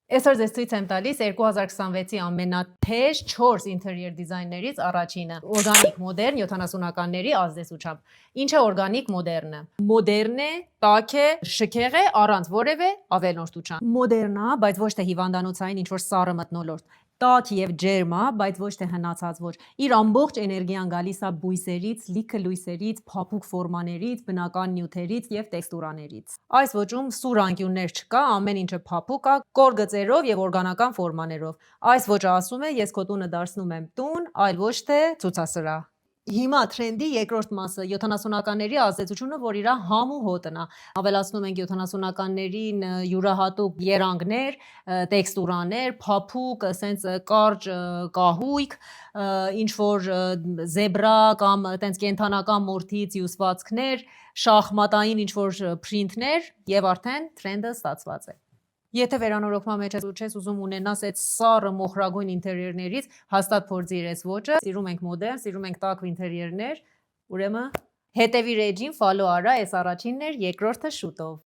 Այսօր ձեզ ցույց եմ տալիս 2026-ի ամենաթեժ 4 ինտերիեր դիզայներից առաջինը՝ օրգանիկ մոդեռն 70-ականների ազդեցությամբ։ Ինչ է օրգանիկ մոդեռնը։ Մոդեռն է, տաք է, շքեղ է, առանց որևէ ավելորդության։ Մոդեռն է, բայց ոչ թե հիվանդանոցային ինչ-որ սառը մթնոլորտ։ Տաք եւ ջերմ է, բայց ոչ թե հնացած ոչ։ Իր ամբողջ էներգիան գալիս է բույսերից, լիքը լույսերից, փափուկ ֆորմաներից, բնական նյութերից եւ տեքստուրաներից։ Այս ոճում սուր անկյուններ չկա, ամեն ինչը փափուկ է, կոր գծերով եւ օրգանական ֆորմաներով։ Այս ոճը ասում է, ես քո տունը դարձնում եմ տուն, այլ ոչ թե ցուցասրահ։ Հիմա թրենդի երկրորդ մասը 70-ականների ազդեցությունը, որ իր համ ու հոտն է։ Ավելացնում ենք 70-ականներին յուրահատուկ երանգներ, տեքստուրաներ, փափուկ, սենց կարճ կահույք, ինչ որ զեբրա կամ տենց կենթանական մորթից հյուսվածքներ, շախմատային ինչ որ փրինթներ եւ արդեն թրենդը ստացված է։ Եթե վերանորոգման մեջ ես ուզում ունենաս այդ սառը մոխրագույն ինտերիերներից, հաստատ փորձիր այս ոճը։ Սիրում ենք մոդեռն, սիրում ենք տաք ինտերիերներ, ուրեմն հետևիր էջին, follow արա, այս առաջինն էր, երկրորդը շուտով։